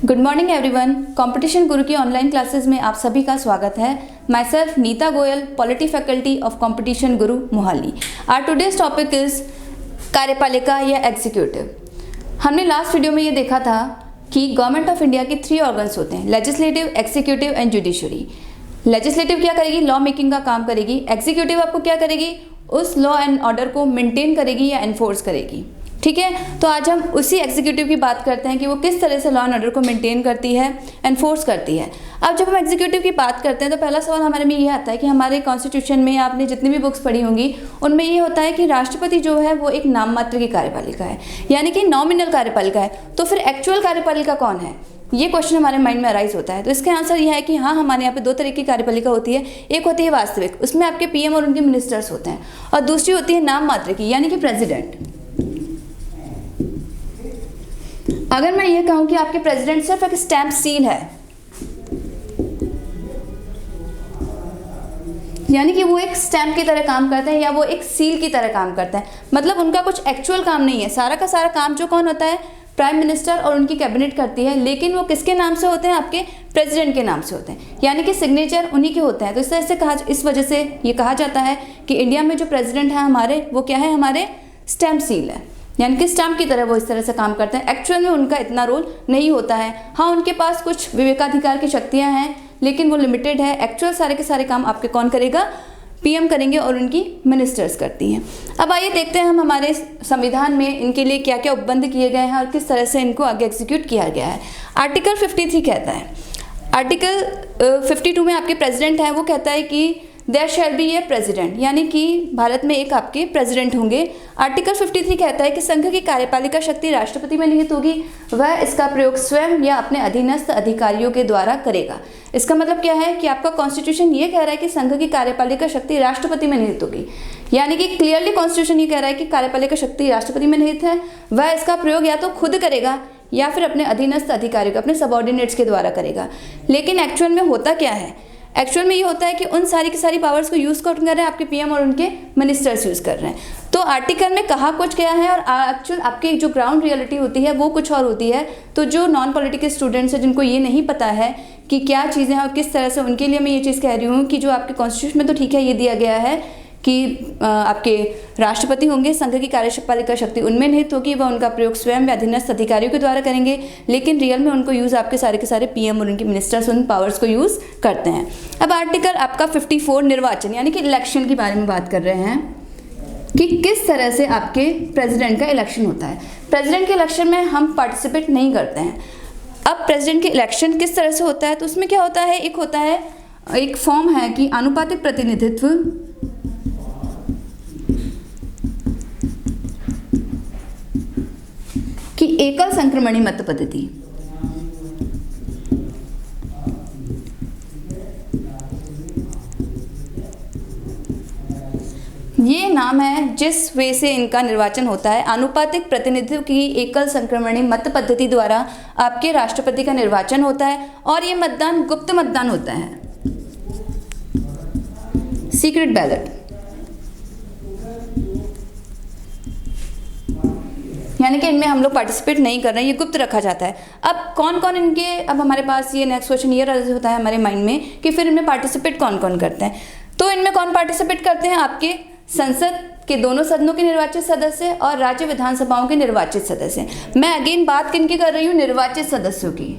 Good morning everyone. Competition गुरु की online classes में आप सभी का स्वागत है। Myself Neeta Goyal, polity faculty of competition Guru Mohali. Our today's topic is कार्यपालिका या एग्जीक्यूटिव। हमने लास्ट वीडियो में ये देखा था कि गवर्नमेंट ऑफ इंडिया के 3 ऑर्गन्स होते हैं, legislative, executive and judiciary. Legislative क्या करेगी? लॉ मेकिंग का काम करेगी। एग्जीक्यूटिव आपको क्या करेगी? उस लॉ एंड ऑर्डर को मेंटेन करेगी या एनफोर्स करेगी। ठीक है, तो आज हम उसी एग्जीक्यूटिव की बात करते हैं कि वो किस तरह से लॉ एंड ऑर्डर को मेंटेन करती है, एनफोर्स करती है। अब जब हम एग्जीक्यूटिव की बात करते हैं तो पहला सवाल हमारे में ये आता है कि हमारे कॉन्स्टिट्यूशन में आपने जितनी भी बुक्स पढ़ी होंगी उनमें ये होता है कि राष्ट्रपति जो है वो एक नाम मात्र की कार्यपालिका है, यानी कि नॉमिनल कार्यपालिका है। तो फिर एक्चुअल कार्यपालिका कौन है, ये क्वेश्चन हमारे माइंड में अराइज होता है। तो इसका आंसर यह है कि हाँ, हमारे यहाँ पे 2 तरह की कार्यपालिका होती है। एक होती है वास्तविक, उसमें आपके पीएम और उनके मिनिस्टर्स होते हैं, और दूसरी होती है नाम मात्र की, यानी कि प्रेसिडेंट। अगर मैं ये कहूं कि आपके प्रेसिडेंट सिर्फ एक स्टैंप सील है, यानी कि वो एक स्टैंप की तरह काम करते हैं या वो एक सील की तरह काम करते हैं, मतलब उनका कुछ एक्चुअल काम नहीं है। सारा का सारा काम जो कौन होता है? प्राइम मिनिस्टर और उनकी कैबिनेट करती है, लेकिन वो किसके नाम से होते हैं? आपके प्रेसिडेंट के नाम से होते हैं, यानी कि सिग्नेचर उन्हीं के होते हैं। तो इस वजह से ये कहा जाता है कि इंडिया में जो प्रेसिडेंट है हमारे, वो क्या है? हमारे स्टैंप सील है, यानी कि स्टैम्प की तरह वो इस तरह से काम करते हैं। एक्चुअल में उनका इतना रोल नहीं होता है। हाँ, उनके पास कुछ विवेकाधिकार की शक्तियाँ हैं, लेकिन वो लिमिटेड है। एक्चुअल सारे के सारे काम आपके कौन करेगा? पीएम करेंगे और उनकी मिनिस्टर्स करती हैं। अब आइए देखते हैं हम हमारे संविधान में इनके लिए क्या क्या उपबंध किए गए हैं और किस तरह से इनको आगे एग्जीक्यूट किया गया है। आर्टिकल 53 कहता है, आर्टिकल 52 में आपके प्रेसिडेंट है, वो कहता है कि there shall be a president, यानी कि भारत में एक आपके प्रेसिडेंट होंगे। आर्टिकल 53 कहता है कि संघ की कार्यपालिका शक्ति राष्ट्रपति में निहित होगी, वह इसका प्रयोग स्वयं या अपने अधीनस्थ अधिकारियों के द्वारा करेगा। इसका मतलब क्या है कि आपका कॉन्स्टिट्यूशन ये कह रहा है कि संघ की कार्यपालिका शक्ति राष्ट्रपति में निहित होगी, यानी कि क्लियरली कॉन्स्टिट्यूशन ये कह रहा है कि कार्यपालिका शक्ति राष्ट्रपति में निहित है, वह इसका प्रयोग या तो खुद करेगा या फिर अपने अधीनस्थ अधिकारियों, अपने सबऑर्डिनेट्स के द्वारा करेगा। लेकिन एक्चुअल में होता क्या है? एक्चुअल में ये होता है कि उन सारी की सारी पावर्स को यूज़ कर रहे हैं आपके पीएम और उनके मिनिस्टर्स यूज़ कर रहे हैं। तो आर्टिकल में कहा कुछ गया है और एक्चुअल आपकी जो ग्राउंड रियलिटी होती है वो कुछ और होती है। तो जो नॉन पॉलिटिकल स्टूडेंट्स हैं, जिनको ये नहीं पता है कि क्या चीज़ें हैं और किस तरह से, उनके लिए मैं ये चीज़ कह रही हूँ कि जो आपके कॉन्स्टिट्यूशन में तो ठीक है ये दिया गया है कि आपके राष्ट्रपति होंगे, संघ की कार्यपालिका शक्ति उनमें निहित होगी, वह उनका प्रयोग स्वयं या अधीनस्थ अधिकारियों के द्वारा करेंगे, लेकिन रियल में उनको यूज़ आपके सारे के सारे पीएम और उनके मिनिस्टर्स उन पावर्स को यूज़ करते हैं। अब आर्टिकल आपका 54 निर्वाचन यानी कि इलेक्शन के बारे में बात कर रहे हैं कि किस तरह से आपके प्रेसिडेंट का इलेक्शन होता है। प्रेसिडेंट के इलेक्शन में हम पार्टिसिपेट नहीं करते हैं। अब प्रेसिडेंट के इलेक्शन किस तरह से होता है, तो उसमें क्या होता है? एक होता है, एक फॉर्म है कि आनुपातिक प्रतिनिधित्व कि एकल संक्रमणी मत पद्धति। ये नाम है जिस वे से इनका निर्वाचन होता है। आनुपातिक प्रतिनिधित्व की एकल संक्रमणी मत पद्धति द्वारा आपके राष्ट्रपति का निर्वाचन होता है, और ये मतदान गुप्त मतदान होता है, सीक्रेट बैलेट, यानी कि इनमें हम लोग पार्टिसिपेट नहीं कर रहे हैं, ये गुप्त रखा जाता है। अब कौन कौन इनके, अब हमारे पास ये नेक्स्ट क्वेश्चन ये होता है हमारे माइंड में कि फिर इनमें पार्टिसिपेट कौन कौन करते हैं। तो इनमें कौन पार्टिसिपेट करते हैं? आपके संसद के दोनों सदनों के निर्वाचित सदस्य और राज्य विधानसभाओं के निर्वाचित सदस्य। मैं अगेन बात किनकी कर रही हूँ? निर्वाचित सदस्यों की,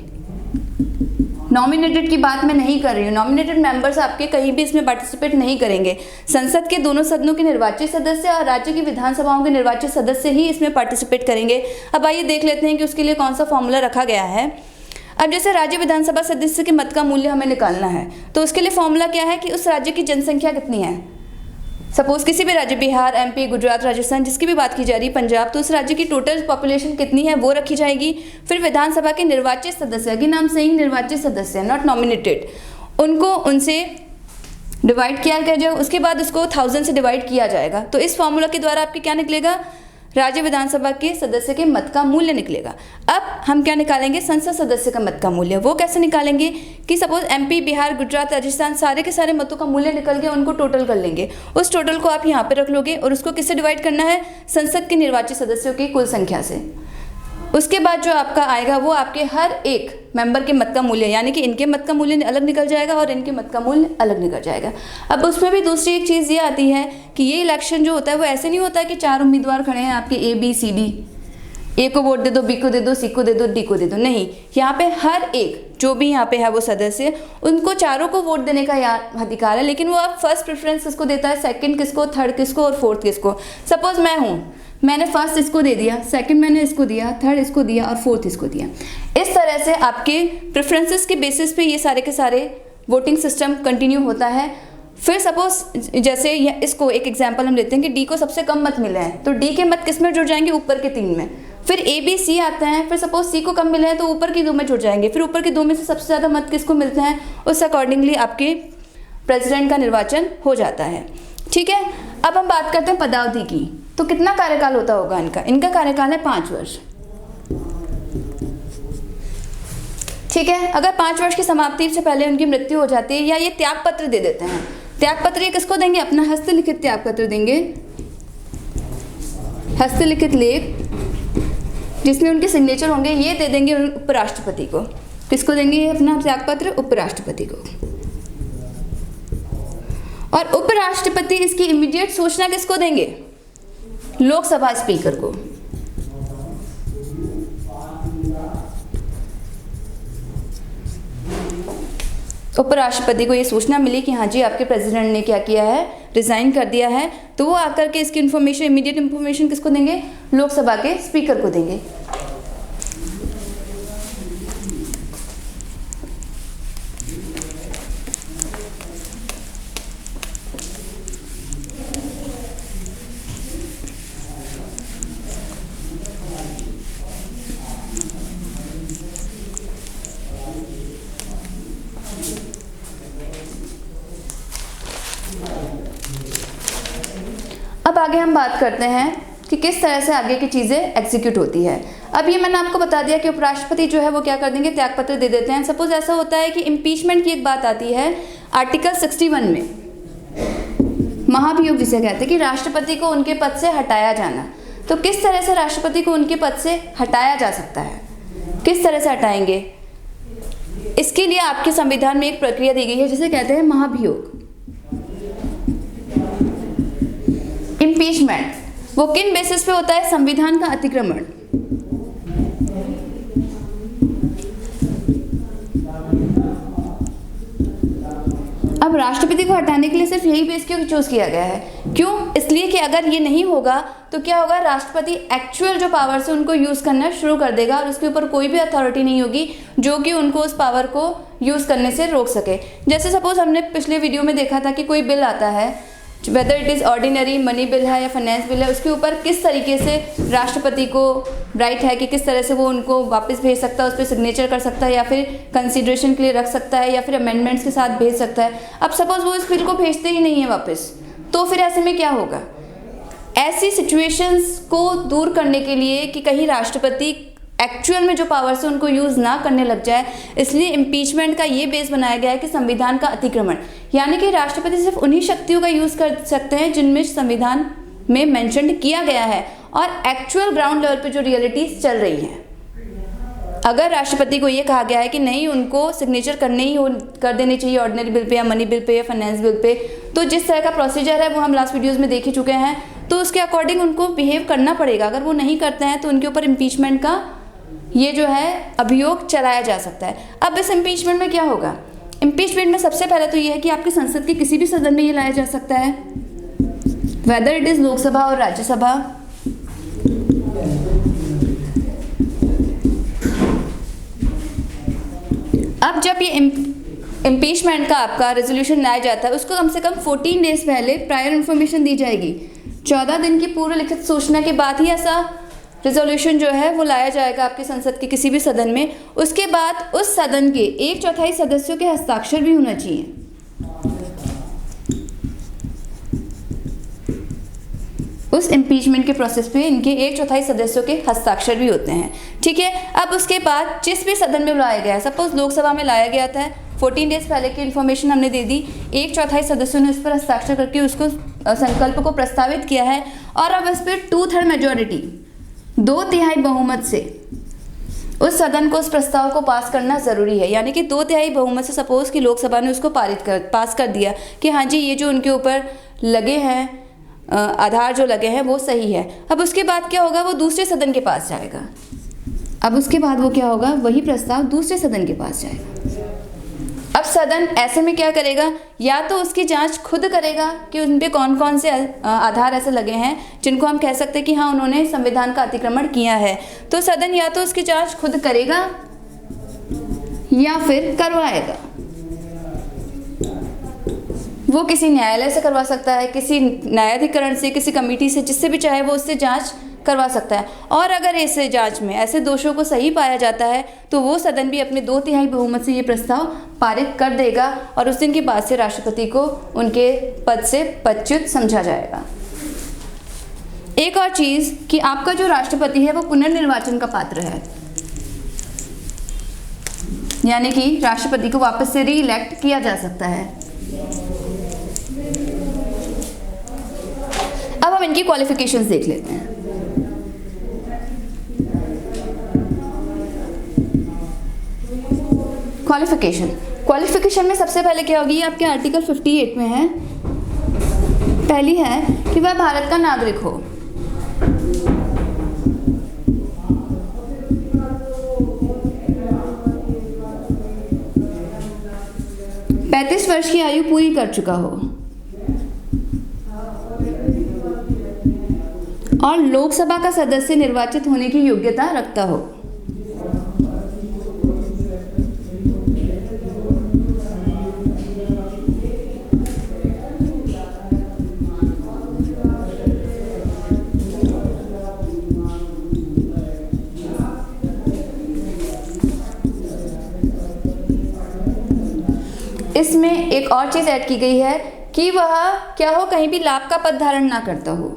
नॉमिनेटेड की बात मैं नहीं कर रही हूँ। नॉमिनेटेड मेंबर्स आपके कहीं भी इसमें पार्टिसिपेट नहीं करेंगे। संसद के दोनों सदनों के निर्वाचित सदस्य और राज्य की विधानसभाओं के निर्वाचित सदस्य ही इसमें पार्टिसिपेट करेंगे। अब आइए देख लेते हैं कि उसके लिए कौन सा फॉर्मूला रखा गया है। अब जैसे राज्य विधानसभा सदस्य के मत का मूल्य हमें निकालना है, तो उसके लिए फॉर्मूला क्या है कि उस राज्य की जनसंख्या कितनी है। सपोज किसी भी राज्य, बिहार, एमपी, गुजरात, राजस्थान, जिसकी भी बात की जा रही है, पंजाब, तो उस राज्य की टोटल पॉपुलेशन कितनी है वो रखी जाएगी। फिर विधानसभा के निर्वाचित सदस्य, अगेन नाम से ही निर्वाचित सदस्य, नॉट नॉमिनेटेड, उनको उनसे डिवाइड किया जाएगा। उसके बाद उसको 1000 से डिवाइड किया जाएगा। तो इस फॉर्मूला के द्वारा आपके क्या निकलेगा? राज्य विधानसभा के सदस्य के मत का मूल्य निकलेगा। अब हम क्या निकालेंगे? संसद सदस्य का मत का मूल्य। वो कैसे निकालेंगे कि सपोज एमपी, बिहार, गुजरात, राजस्थान, सारे के सारे मतों का मूल्य निकल गया, उनको टोटल कर लेंगे। उस टोटल को आप यहाँ पे रख लोगे और उसको किससे डिवाइड करना है? संसद के निर्वाचित सदस्यों की कुल संख्या से। उसके बाद जो आपका आएगा वो आपके हर एक मेंबर के मत का मूल्य, यानी कि इनके मत का मूल्य अलग निकल जाएगा और इनके मत का मूल्य अलग निकल जाएगा। अब उसमें भी दूसरी एक चीज़ ये आती है कि ये इलेक्शन जो होता है वो ऐसे नहीं होता है कि 4 उम्मीदवार खड़े हैं आपके A B C D, ए को वोट दे दो, बी को दे दो, सी को दे दो, डी को दे दो, नहीं, यहाँ पे हर एक जो भी यहाँ पे है वो सदस्य, उनको चारों को वोट देने का अधिकार है। लेकिन वो अब फर्स्ट प्रेफरेंस किसको देता है, सेकंड किसको, थर्ड किसको और फोर्थ किसको। सपोज मैं हूँ, मैंने फर्स्ट इसको दे दिया, सेकंड मैंने इसको दिया, थर्ड इसको दिया और फोर्थ इसको दिया। इस तरह से आपके प्रेफरेंसेस के बेसिस पे ये सारे के सारे वोटिंग सिस्टम कंटिन्यू होता है। फिर सपोज जैसे इसको एक एग्जांपल हम लेते हैं कि डी को सबसे कम मत मिले हैं, तो डी के मत किस में जुड़ जाएंगे, ऊपर के 3 में। फिर A B C आते हैं, फिर सपोज सी को कम मिले हैं तो ऊपर की 2 में जुड़ जाएंगे। फिर ऊपर के 2 में से सबसे ज़्यादा मत किसको मिलते हैं, उस अकॉर्डिंगली आपके प्रेसिडेंट का निर्वाचन हो जाता है। ठीक है, अब हम बात करते हैं पदावधि की। तो कितना कार्यकाल होता होगा इनका कार्यकाल है 5 वर्ष। ठीक है, अगर 5 वर्ष की समाप्ति से पहले उनकी मृत्यु हो जाती है या ये त्याग पत्र दे देते हैं, त्याग पत्र ये किसको देंगे, अपना हस्तलिखित त्याग पत्र देंगे, हस्तलिखित लेख जिसमें उनके सिग्नेचर होंगे, ये दे देंगे उपराष्ट्रपति को। किसको देंगे ये अपना त्याग पत्र, उपराष्ट्रपति को। और उपराष्ट्रपति इसकी इमीडिएट सूचना किसको देंगे, लोकसभा स्पीकर को। उपराष्ट्रपति को ये सूचना मिली कि हाँ जी आपके प्रेसिडेंट ने क्या किया है, रिजाइन कर दिया है, तो वो आकर के इसकी इन्फॉर्मेशन, इमीडिएट इन्फॉर्मेशन किसको देंगे, लोकसभा के स्पीकर को देंगे। अब आगे हम बात करते हैं कि किस तरह से आगे की चीज़ें एग्जीक्यूट होती है। अब ये मैंने आपको बता दिया कि उपराष्ट्रपति जो है वो क्या कर देंगे, त्यागपत्र दे देते हैं। सपोज ऐसा होता है कि इम्पीचमेंट की एक बात आती है आर्टिकल 61 में, महाभियोग जिसे कहते हैं कि राष्ट्रपति को उनके पद से हटाया जाना। तो किस तरह से राष्ट्रपति को उनके पद से हटाया जा सकता है, किस तरह से हटाएंगे, इसके लिए आपके संविधान में एक प्रक्रिया दी गई है जिसे कहते हैं महाभियोग। इम्पीचमेंट वो किन बेसिस पे होता है, संविधान का अतिक्रमण। अब राष्ट्रपति को हटाने के लिए सिर्फ यही बेस क्यों चूज किया गया है, क्यों, इसलिए कि अगर ये नहीं होगा तो क्या होगा, राष्ट्रपति एक्चुअल जो पावर से उनको यूज करना शुरू कर देगा और उसके ऊपर कोई भी अथॉरिटी नहीं होगी जो कि उनको उस पावर को यूज करने से रोक सके। जैसे सपोज हमने पिछले वीडियो में देखा था कि कोई बिल आता है, whether it is ordinary money bill है या फाइनेंस बिल है, उसके ऊपर किस तरीके से राष्ट्रपति को राइट है कि किस तरह से वो उनको वापस भेज सकता है, उस पर सिग्नेचर कर सकता है या फिर कंसीडरेशन के लिए रख सकता है या फिर अमेंडमेंट्स के साथ भेज सकता है। अब सपोज वो इस बिल को भेजते ही नहीं है वापस, तो फिर ऐसे में क्या होगा, ऐसी सिचुएशंस को दूर करने के लिए कि कहीं राष्ट्रपति एक्चुअल में जो पावर से उनको यूज़ ना करने लग जाए, इसलिए इम्पीचमेंट का ये बेस बनाया गया है कि संविधान का अतिक्रमण, यानी कि राष्ट्रपति सिर्फ उन्हीं शक्तियों का यूज़ कर सकते हैं जिनमें संविधान में मेंशन किया गया है और एक्चुअल ग्राउंड लेवल पे जो रियलिटीज चल रही हैं। अगर राष्ट्रपति को ये कहा गया है कि नहीं, उनको सिग्नेचर कर देनी चाहिए ऑर्डिनरी बिल पे या मनी बिल पे या फाइनेंस बिल पे, तो जिस तरह का प्रोसीजर है वो हम लास्ट वीडियोज़ में देख ही चुके हैं, तो उसके अकॉर्डिंग उनको बिहेव करना पड़ेगा। अगर वो नहीं करते हैं तो उनके ऊपर इम्पीचमेंट का ये जो है अभियोग चलाया जा सकता है। अब इस इम्पीचमेंट में क्या होगा, इम्पीचमेंट में सबसे पहले तो ये है कि आपकी संसद के किसी भी सदन में ये लाया जा सकता है, वेदर इट इज लोकसभा और राज्यसभा। अब जब ये इम्पीचमेंट का आपका रेजोल्यूशन लाया जाता है, उसको कम से कम 14 डेज पहले प्रायर इन्फॉर्मेशन दी जाएगी। 14 दिन की पूर्व लिखित सूचना के बाद ही ऐसा रिजोल्यूशन जो है वो लाया जाएगा आपके संसद के किसी भी सदन में। उसके बाद उस सदन के 1/4 सदस्यों के हस्ताक्षर भी होना चाहिए। उस इम्पीचमेंट के प्रोसेस पे इनके 1/4 सदस्यों के हस्ताक्षर भी होते हैं। ठीक है, अब उसके बाद जिस भी सदन में बुलाया गया है, सपोज लोकसभा में लाया गया था, 14 डेज पहले की इन्फॉर्मेशन हमने दे दी, 1/4 सदस्यों ने उस पर हस्ताक्षर करके उसको संकल्प को प्रस्तावित किया है और अब इस पर 2/3 मेजोरिटी 2/3 बहुमत से उस सदन को उस प्रस्ताव को पास करना ज़रूरी है। यानी कि 2/3 बहुमत से सपोज कि लोकसभा ने उसको पास कर दिया कि हाँ जी ये जो उनके ऊपर लगे हैं आधार जो लगे हैं वो सही है। अब उसके बाद क्या होगा, वो दूसरे सदन के पास जाएगा। अब उसके बाद वो क्या होगा, वही प्रस्ताव दूसरे सदन के पास जाएगा। अब सदन ऐसे में क्या करेगा, या तो उसकी जांच खुद करेगा कि उन पे कौन कौन से आधार ऐसे लगे हैं जिनको हम कह सकते हैं कि हाँ उन्होंने संविधान का अतिक्रमण किया है। तो सदन या तो उसकी जांच खुद करेगा या फिर करवाएगा। वो किसी न्यायालय से करवा सकता है, किसी न्यायाधिकरण से, किसी कमेटी से, जिससे भी चाहे वो उससे जांच करवा सकता है। और अगर ऐसे जांच में ऐसे दोषों को सही पाया जाता है तो वो सदन भी अपने 2/3 बहुमत से ये प्रस्ताव पारित कर देगा और उस दिन के बाद से राष्ट्रपति को उनके पद से पदच्युत समझा जाएगा। एक और चीज़ कि आपका जो राष्ट्रपति है वो पुनर्निर्वाचन का पात्र है, यानी कि राष्ट्रपति को वापस से री इलेक्ट किया जा सकता है। अब हम इनकी क्वालिफिकेशंस देख लेते हैं। क्वालिफिकेशन में सबसे पहले क्या होगी, आपके आर्टिकल 58 में है। पहली है कि वह भारत का नागरिक हो। पैंतीस वर्ष की आयु पूरी कर चुका हो और लोकसभा का सदस्य निर्वाचित होने की योग्यता रखता हो। इसमें एक और चीज़ ऐड की गई है कि वह क्या हो, कहीं भी लाभ का पद धारण ना करता हो।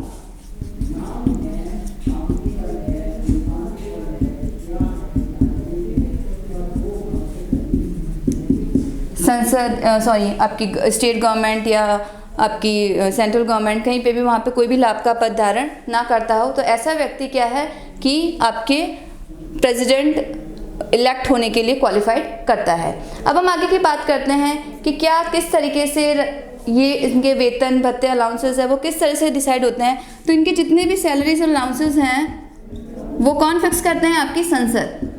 संसद आपकी स्टेट गवर्नमेंट या आपकी सेंट्रल गवर्नमेंट कहीं पे भी वहाँ पे कोई भी लाभ का पद धारण ना करता हो, तो ऐसा व्यक्ति क्या है कि आपके प्रेसिडेंट इलेक्ट होने के लिए क्वालिफाइड करता है। अब हम आगे की बात करते हैं कि क्या किस तरीके से ये इनके वेतन भत्ते अलाउंसेस है वो किस तरह से डिसाइड होते हैं। तो इनके जितने भी सैलरीज और अलाउंसेस हैं वो कौन फिक्स करते हैं, आपकी संसद।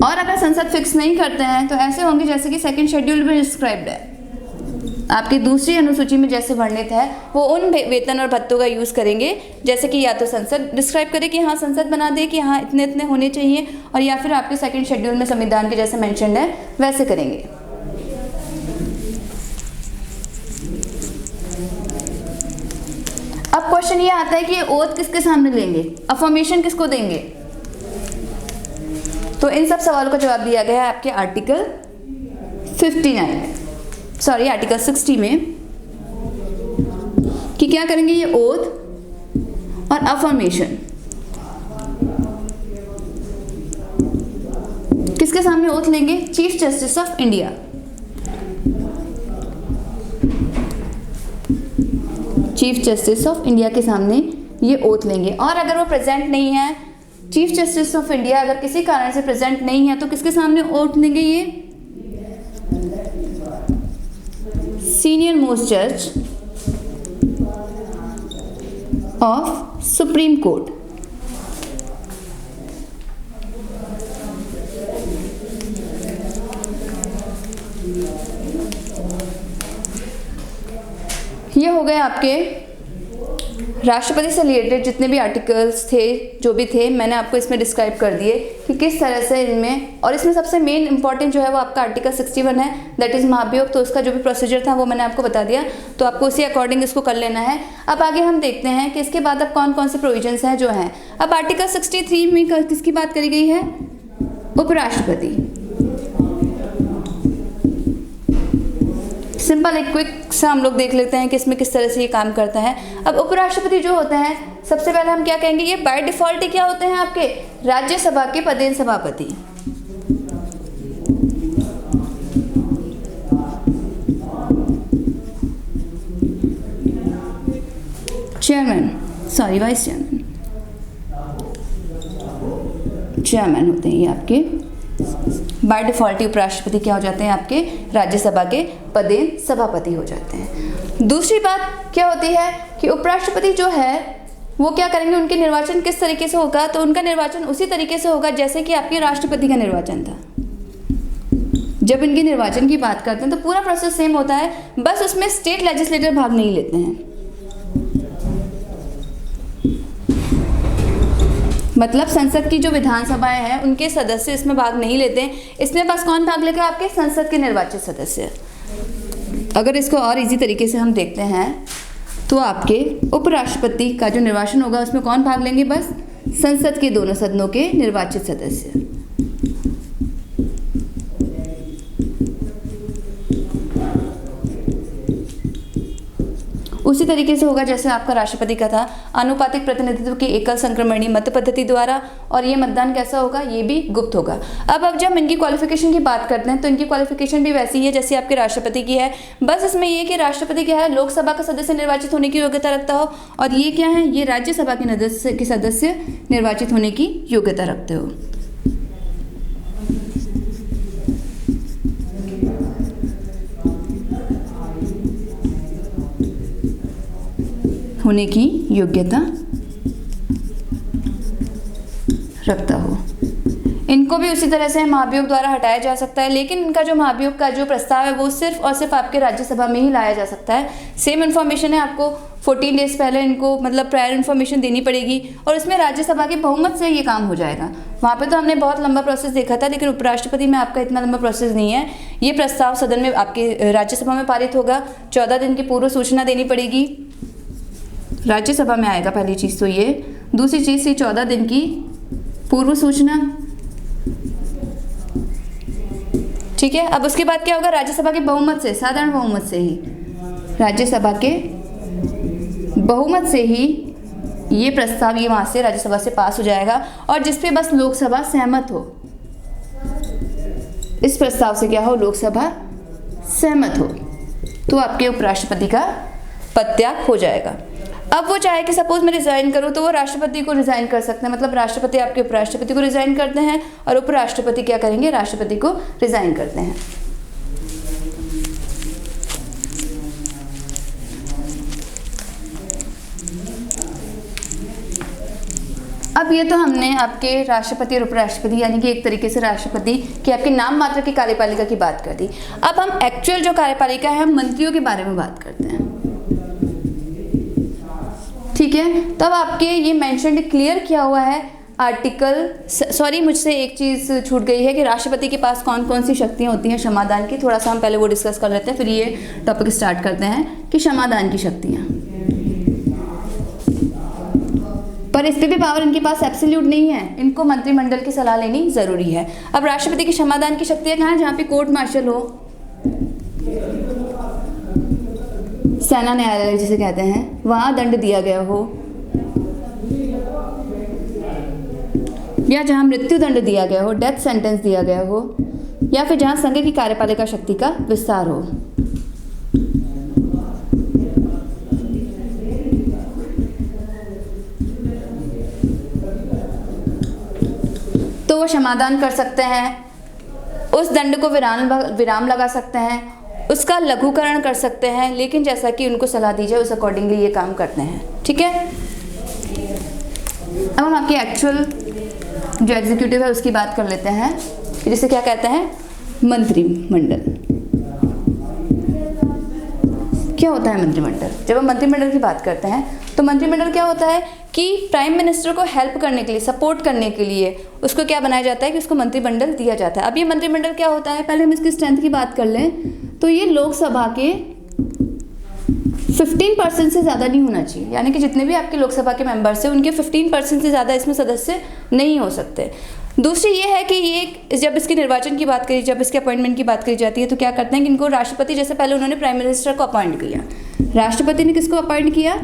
और अगर संसद फिक्स नहीं करते हैं तो ऐसे होंगे जैसे कि सेकंड शेड्यूल में डिस्क्राइब्ड है, आपकी दूसरी अनुसूची में जैसे वर्णित है, वो उन वेतन और भत्तों का यूज़ करेंगे जैसे कि या तो संसद डिस्क्राइब करे कि हाँ संसद बना दे कि हाँ इतने इतने होने चाहिए, और या फिर आपके सेकंड शेड्यूल में संविधान के जैसे मेंशन्ड है वैसे करेंगे। अब क्वेश्चन ये आता है कि ये ओथ किसके सामने लेंगे, अफर्मेशन किसको देंगे। तो इन सब सवालों का जवाब दिया गया है आपके आर्टिकल 60 में कि क्या करेंगे ये ओथ और अफर्मेशन किसके सामने ओथ लेंगे, chief justice of India. Chief justice of India के सामने ये ओथ लेंगे। और अगर वो प्रेजेंट नहीं है, चीफ जस्टिस ऑफ इंडिया अगर किसी कारण से प्रेजेंट नहीं है, तो किसके सामने ओथ लेंगे, ये सीनियर मोस्ट जज ऑफ सुप्रीम कोर्ट। ये हो गए आपके राष्ट्रपति से रिलेटेड जितने भी आर्टिकल्स थे, जो भी थे, मैंने आपको इसमें डिस्क्राइब कर दिए कि किस तरह से इनमें। और इसमें सबसे मेन इंपॉर्टेंट जो है वो आपका आर्टिकल 61 है, दैट इज़ महाभियोग। तो उसका जो भी प्रोसीजर था वो मैंने आपको बता दिया, तो आपको उसी अकॉर्डिंग इसको कर लेना है। अब आगे हम देखते हैं कि इसके बाद अब कौन कौन से प्रोविजंस हैं जो हैं। अब आर्टिकल 63 में किसकी बात करी गई है, उपराष्ट्रपति। सिंपल एक क्विक सा हम लोग देख लेते हैं कि इसमें किस तरह से ये काम करता है। अब उपराष्ट्रपति जो होते हैं, सबसे पहले हम क्या कहेंगे, ये बाय डिफॉल्ट क्या होते हैं, आपके राज्यसभा के पदेन सभापति। वाइस चेयरमैन होते हैं ये आपके। बाय डिफॉल्ट उपराष्ट्रपति क्या हो जाते हैं आपके राज्यसभा के पदेन सभापति हो जाते हैं। दूसरी बात क्या होती है कि उपराष्ट्रपति जो है वो क्या करेंगे, उनके निर्वाचन किस तरीके से होगा, तो उनका निर्वाचन उसी तरीके से होगा जैसे कि आपके राष्ट्रपति का निर्वाचन था। जब इनके निर्वाचन की बात करते हैं तो पूरा प्रोसेस सेम होता है, बस उसमें स्टेट लेजिस्लेटर भाग नहीं लेते हैं। मतलब संसद की जो विधानसभाएं हैं उनके सदस्य इसमें भाग नहीं लेते हैं। इसमें बस कौन भाग लेगा, आपके संसद के निर्वाचित सदस्य। अगर इसको और इजी तरीके से हम देखते हैं तो आपके उपराष्ट्रपति का जो निर्वाचन होगा उसमें कौन भाग लेंगे, बस संसद के दोनों सदनों के निर्वाचित सदस्य। उसी तरीके से होगा जैसे आपका राष्ट्रपति का था, आनुपातिक प्रतिनिधित्व की एकल संक्रमणीय मत पद्धति द्वारा, और ये मतदान कैसा होगा, ये भी गुप्त होगा। अब जब इनकी क्वालिफिकेशन की बात करते हैं तो इनकी क्वालिफिकेशन भी वैसी ही है जैसे आपके राष्ट्रपति की है, बस इसमें ये कि राष्ट्रपति क्या है, लोकसभा का सदस्य निर्वाचित होने की योग्यता रखता हो, और ये क्या है, ये राज्यसभा के सदस्य निर्वाचित होने की योग्यता रखते हो। होने की योग्यता रखता हो। इनको भी उसी तरह से महाभियोग द्वारा हटाया जा सकता है, लेकिन इनका जो महाभियोग का जो प्रस्ताव है वो सिर्फ और सिर्फ आपके राज्यसभा में ही लाया जा सकता है। सेम इन्फॉर्मेशन है, आपको 14 डेज पहले इनको मतलब प्रायर इन्फॉर्मेशन देनी पड़ेगी, और इसमें राज्यसभा के बहुमत से ये काम हो जाएगा। वहाँ पे तो हमने बहुत लंबा प्रोसेस देखा था, लेकिन उपराष्ट्रपति में आपका इतना लंबा प्रोसेस नहीं है। ये प्रस्ताव सदन में आपके राज्यसभा में पारित होगा, 14 दिन की पूर्व सूचना देनी पड़ेगी, राज्यसभा में आएगा पहली चीज़ तो ये। दूसरी चीज़ थी 14 दिन की पूर्व सूचना, ठीक है। अब उसके बाद क्या होगा, राज्यसभा के बहुमत से, साधारण बहुमत से ही, राज्यसभा के बहुमत से ही ये प्रस्ताव ये वहाँ से राज्यसभा से पास हो जाएगा, और जिसपे बस लोकसभा सहमत हो, इस प्रस्ताव से क्या हो, लोकसभा सहमत हो, तो आपके उपराष्ट्रपति का पद त्याग हो जाएगा। अब वो चाहे कि सपोज मैं रिजाइन करूँ तो वो राष्ट्रपति को रिजाइन कर सकते हैं, मतलब राष्ट्रपति आपके उपराष्ट्रपति को रिजाइन करते हैं और उपराष्ट्रपति क्या करेंगे, राष्ट्रपति को रिजाइन करते हैं। अब ये तो हमने आपके राष्ट्रपति और उपराष्ट्रपति यानी कि एक तरीके से राष्ट्रपति की आपके नाम मात्र की कार्यपालिका की बात कर दी। अब हम एक्चुअल जो कार्यपालिका है, हम मंत्रियों के बारे में बात करते हैं, ठीक है। तब आपके ये मेंशन्ड क्लियर किया हुआ है आर्टिकल, सॉरी मुझसे एक चीज़ छूट गई है कि राष्ट्रपति के पास कौन कौन सी शक्तियाँ होती हैं क्षमादान की, थोड़ा सा हम पहले वो डिस्कस कर लेते हैं, फिर ये टॉपिक स्टार्ट करते हैं कि क्षमादान की शक्तियाँ। पर इस पर भी पावर इनके पास एब्सोल्यूट नहीं है, इनको मंत्रिमंडल की सलाह लेनी ज़रूरी है। अब राष्ट्रपति की क्षमादान की शक्तियाँ कहाँ हैं, जहाँ पे कोर्ट मार्शल हो, सेना न्यायालय जिसे कहते हैं, वहाँ दंड दिया गया हो, या जहाँ मृत्यु दंड दिया गया हो, डेथ सेंटेंस दिया गया हो, या फिर जहाँ संघ की कार्यपालिका शक्ति का विस्तार हो। तो वो क्षमादान कर सकते हैं, उस दंड को विराम लगा सकते हैं, उसका लघुकरण कर सकते हैं, लेकिन जैसा कि उनको सलाह दी जाए उस अकॉर्डिंगली ये काम करते हैं, ठीक है। अब हम आपके एक्चुअल जो एग्जीक्यूटिव है उसकी बात कर लेते हैं, जिसे क्या कहते हैं, मंत्रिमंडल। क्या होता है मंत्रिमंडल? जब हम मंत्रिमंडल की बात करते हैं तो मंत्रिमंडल क्या होता है कि प्राइम मिनिस्टर को हेल्प करने के लिए, सपोर्ट करने के लिए उसको क्या बनाया जाता है कि उसको मंत्रिमंडल दिया जाता है। अब ये मंत्रिमंडल क्या होता है, पहले हम इसकी स्ट्रेंथ की बात कर लें तो ये लोकसभा के 15% से ज़्यादा नहीं होना चाहिए, यानी कि जितने भी आपके लोकसभा के मेंबर्स हैं उनके 15% से ज़्यादा इसमें सदस्य नहीं हो सकते। दूसरी ये है कि ये जब इसके निर्वाचन की बात करी, जब इसके अपॉइंटमेंट की बात करी जाती है तो क्या करते हैं कि इनको राष्ट्रपति, जैसे पहले उन्होंने प्राइम मिनिस्टर को अपॉइंट किया, राष्ट्रपति ने किसको अपॉइंट किया,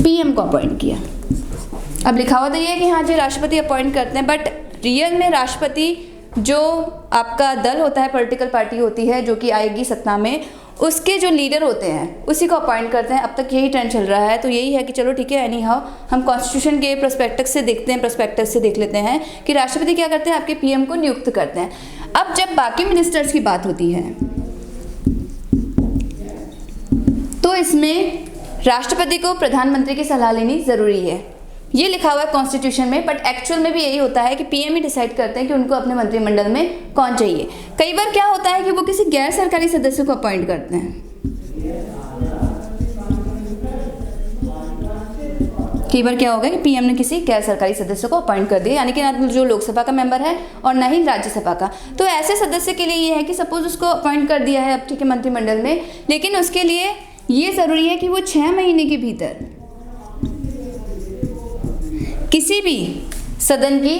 पीएम को अपॉइंट किया। अब लिखा हुआ तो ये है कि हाँ जी राष्ट्रपति अपॉइंट करते हैं, बट रियल में राष्ट्रपति जो आपका दल होता है, पॉलिटिकल पार्टी होती है जो कि आएगी सत्ता में, उसके जो लीडर होते हैं उसी को अपॉइंट करते हैं। अब तक यही ट्रेंड चल रहा है। तो यही है कि चलो ठीक है, एनी हाउ हम कॉन्स्टिट्यूशन के प्रोस्पेक्टस से देख लेते हैं कि राष्ट्रपति क्या करते हैं, आपके पीएम को नियुक्त करते हैं। अब जब बाकी मिनिस्टर्स की बात होती है तो इसमें राष्ट्रपति को प्रधानमंत्री की सलाह लेनी ज़रूरी है। ये लिखा हुआ है कॉन्स्टिट्यूशन में, बट एक्चुअल में भी यही होता है कि पीएम ही डिसाइड करते हैं कि उनको अपने मंत्रिमंडल में कौन चाहिए। कई बार क्या होता है कि वो किसी गैर सरकारी सदस्य को अपॉइंट करते हैं। कई बार क्या होगा कि पीएम ने किसी गैर सरकारी सदस्य को अपॉइंट कर दिया, यानी कि ना जो लोकसभा का मेंबर है और ना ही राज्यसभा का। तो ऐसे सदस्य के लिए ये है कि सपोज उसको अपॉइंट कर दिया है अब ठीक है मंत्रिमंडल में, लेकिन उसके लिए ये ज़रूरी है कि वो 6 महीने के भीतर किसी भी सदन की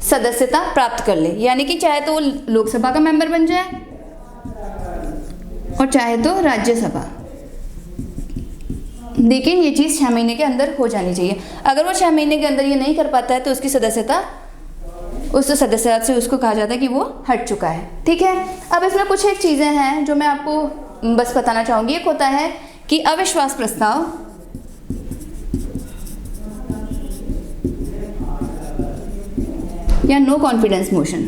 सदस्यता प्राप्त कर ले, यानी कि चाहे तो वो लोकसभा का मेंबर बन जाए और चाहे तो राज्यसभा, लेकिन ये चीज़ 6 महीने के अंदर हो जानी चाहिए। अगर वो 6 महीने के अंदर ये नहीं कर पाता है तो उसकी सदस्यता, उस सदस्यता से उसको कहा जाता है कि वो हट चुका है। ठीक है, अब इसमें कुछ एक चीज़ें हैं जो मैं आपको बस बताना चाहूँगी। एक होता है कि अविश्वास प्रस्ताव, या नो कॉन्फिडेंस मोशन।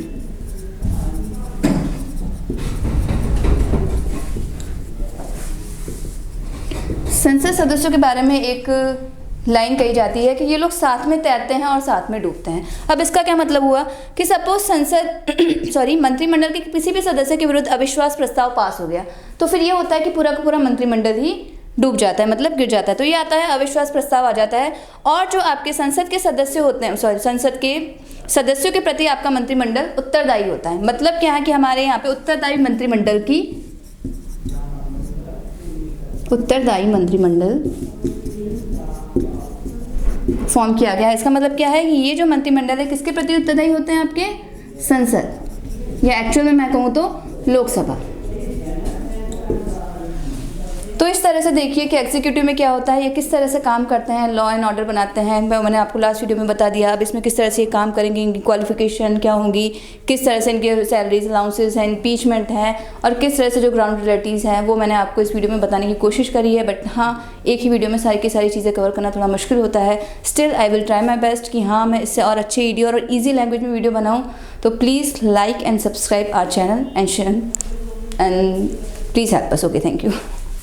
संसद सदस्यों के बारे में एक लाइन कही जाती है कि ये लोग साथ में तैरते हैं और साथ में डूबते हैं। अब इसका क्या मतलब हुआ कि सपोज मंत्रिमंडल के किसी भी सदस्य के विरुद्ध अविश्वास प्रस्ताव पास हो गया, तो फिर ये होता है कि पूरा का पूरा मंत्रिमंडल ही डूब जाता है, मतलब गिर जाता है। तो ये आता है अविश्वास प्रस्ताव आ जाता है। और जो आपके संसद के सदस्य होते हैं, संसद के सदस्यों के प्रति आपका मंत्रिमंडल उत्तरदायी होता है। मतलब क्या है कि हमारे यहाँ पे उत्तरदायी मंत्रिमंडल फॉर्म किया गया है। इसका मतलब क्या है कि ये जो मंत्रिमंडल है किसके प्रति उत्तरदायी होते हैं, आपके संसद, या एक्चुअल में मैं कहूँ तो लोकसभा। तो इस तरह से देखिए कि एग्जीक्यूटिव में क्या होता है, ये किस तरह से काम करते हैं, लॉ एंड ऑर्डर बनाते हैं। मैंने आपको लास्ट वीडियो में बता दिया। अब इसमें किस तरह से ये काम करेंगे, इनकी क्वालिफिकेशन क्या होंगी, किस तरह से इनके सैलरीज अलाउंसेस हैं, इम्पीचमेंट है, और किस तरह से जो ग्राउंड रियलिटीज़ हैं वो मैंने आपको इस वीडियो में बताने की कोशिश करी है। बट हाँ, एक ही वीडियो में सारी की सारी चीज़ें कवर करना थोड़ा मुश्किल होता है। Still I will try my best कि हाँ मैं इससे और अच्छे वीडियो और ईजी लैंग्वेज में वीडियो बनाऊँ। तो please like and subscribe our channel and please help us. Okay, thank you.